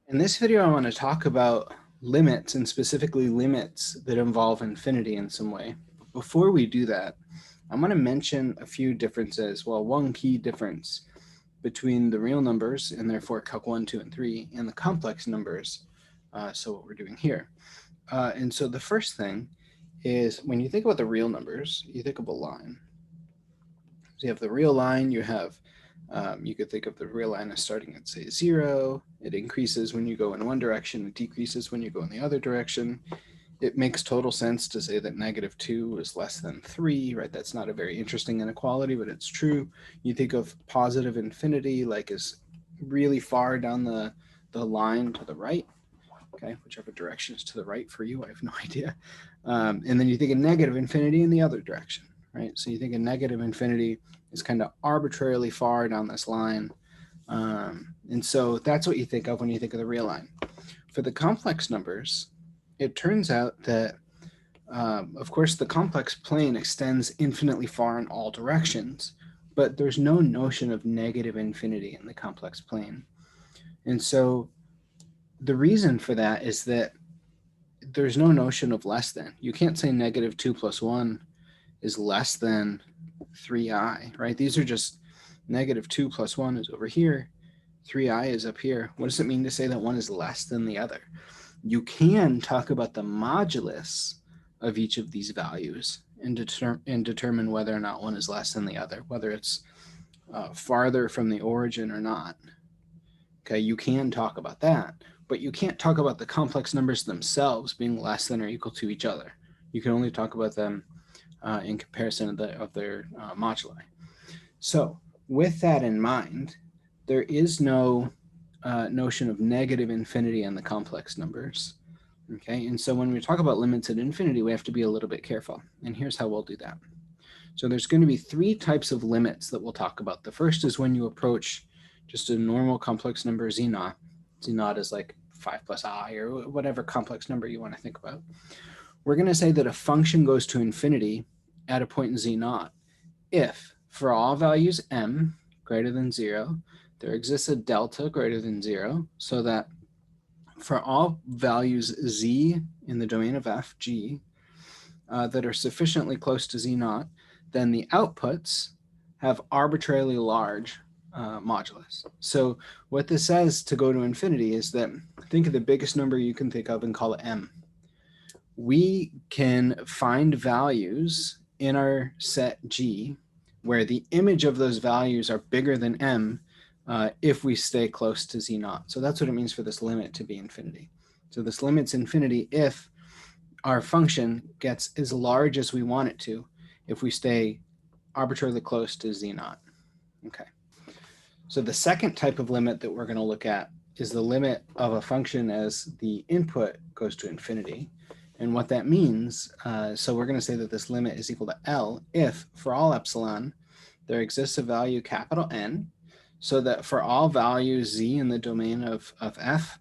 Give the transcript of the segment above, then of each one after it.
In this video, I want to talk about limits and specifically limits that involve infinity in some way. Before we do that, I'm going to mention a few differences. Well, one key difference between the real numbers, and therefore calc 1, 2, and 3, and the complex numbers, so what we're doing here. And so the first thing is when you think about the real numbers, you think of a line. So you have the real line, you could think of the real line as starting at, say, 0. It increases when you go in one direction, it decreases when you go in the other direction. It makes total sense to say that -2 is less than 3, right? That's not a very interesting inequality, but it's true. You think of positive infinity like is really far down the line to the right, okay? Whichever direction is to the right for you, I have no idea. And then you think of negative infinity in the other direction, right? So you think of negative infinity is kind of arbitrarily far down this line. And so that's what you think of when you think of the real line. For the complex numbers, it turns out that, of course, the complex plane extends infinitely far in all directions, but there's no notion of negative infinity in the complex plane. And so the reason for that is that there's no notion of less than. You can't say -2 plus 1 is less than 3i, right? These are just -2 plus 1 is over here, 3i is up here. What does it mean to say that one is less than the other? You can talk about the modulus of each of these values and determine whether or not one is less than the other, whether it's farther from the origin or not. Okay, you can talk about that, but you can't talk about the complex numbers themselves being less than or equal to each other. You can only talk about them in comparison of their moduli. So with that in mind, there is no notion of negative infinity in the complex numbers. Okay, and so when we talk about limits at infinity, we have to be a little bit careful. And here's how we'll do that. So there's going to be 3 types of limits that we'll talk about. The first is when you approach just a normal complex number z naught. Z naught is like 5 plus I or whatever complex number you want to think about. We're going to say that a function goes to infinity at a point in z naught if for all values m greater than 0, there exists a delta greater than 0, so that for all values z in the domain of f, g, that are sufficiently close to z naught, then the outputs have arbitrarily large modulus. So what this says to go to infinity is that think of the biggest number you can think of and call it m. We can find values in our set G where the image of those values are bigger than m if we stay close to z naught. So that's what it means for this limit to be infinity. So this limit's infinity if our function gets as large as we want it to if we stay arbitrarily close to z naught. Okay. So the second type of limit that we're going to look at is the limit of a function as the input goes to infinity. And what that means, so we're going to say that this limit is equal to L if for all epsilon, there exists a value capital N, so that for all values z in the domain of f,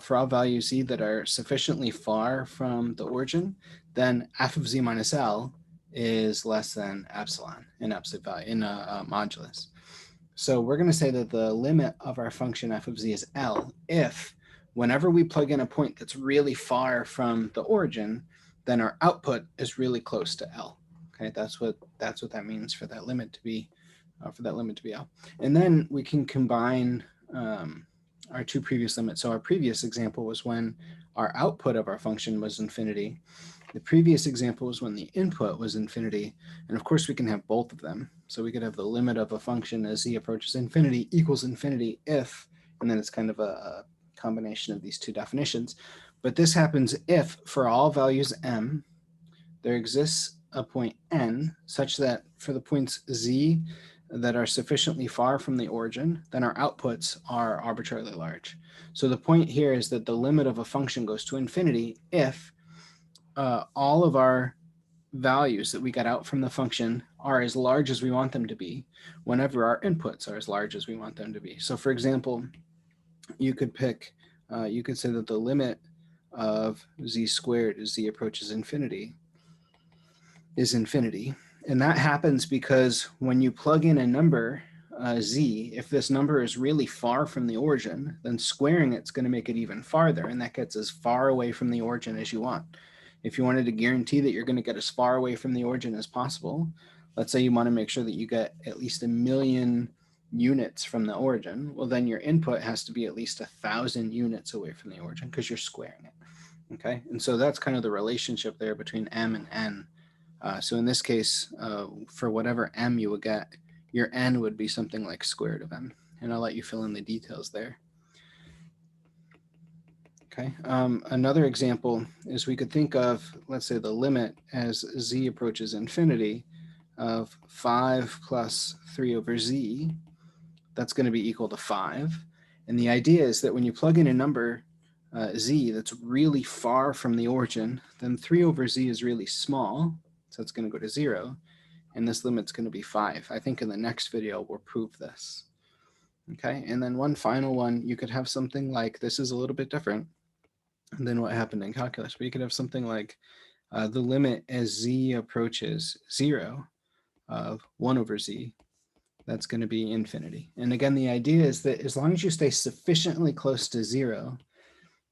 for all values z that are sufficiently far from the origin, then f of z minus L is less than epsilon in absolute value, in a modulus. So we're going to say that the limit of our function f of z is L if whenever we plug in a point that's really far from the origin, then our output is really close to L. Okay, that's what that means for that limit to be L. And then we can combine our 2 previous limits. So our previous example was when our output of our function was infinity. The previous example was when the input was infinity. And of course, we can have both of them. So we could have the limit of a function as z approaches infinity equals infinity if, and then it's kind of a combination of these 2 definitions. But this happens if for all values m, there exists a point n such that for the points z that are sufficiently far from the origin, then our outputs are arbitrarily large. So the point here is that the limit of a function goes to infinity if all of our values that we get out from the function are as large as we want them to be whenever our inputs are as large as we want them to be. So for example, you could say that the limit of z squared as z approaches infinity is infinity. And that happens because when you plug in a number z, if this number is really far from the origin, then squaring it's going to make it even farther, and that gets as far away from the origin as you want. If you wanted to guarantee that you're going to get as far away from the origin as possible, let's say you want to make sure that you get at least 1,000,000 units from the origin, well, then your input has to be at least 1,000 units away from the origin because you're squaring it. Okay, and so that's kind of the relationship there between m and n. So in this case, for whatever m you would get, your n would be something like square root of m. And I'll let you fill in the details there. Okay, another example is we could think of, let's say, the limit as z approaches infinity of 5 plus 3 over z. That's going to be equal to 5. And the idea is that when you plug in a number, z, that's really far from the origin, then 3 over z is really small, so it's going to go to 0. And this limit's going to be 5. I think in the next video we'll prove this. Okay, and then one final one, you could have something like, this is a little bit different than what happened in calculus, but you could have something like the limit as z approaches 0 of 1 over z. That's going to be infinity. And again, the idea is that as long as you stay sufficiently close to 0,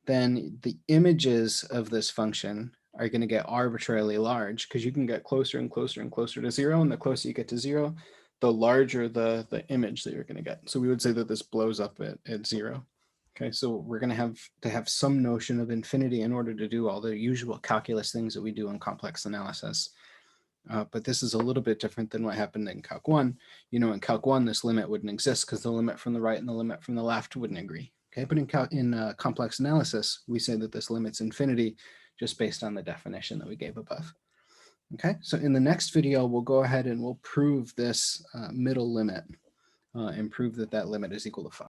then the images of this function are going to get arbitrarily large, because you can get closer and closer and closer to 0, and the closer you get to 0, the larger the image that you're going to get. So we would say that this blows up at 0. Okay, so we're going to have some notion of infinity in order to do all the usual calculus things that we do in complex analysis. But this is a little bit different than what happened in Calc 1. You know, in Calc 1, this limit wouldn't exist because the limit from the right and the limit from the left wouldn't agree. Okay, but in complex analysis, we say that this limit's infinity just based on the definition that we gave above. Okay, so in the next video, we'll go ahead and we'll prove this middle limit and prove that that limit is equal to 5.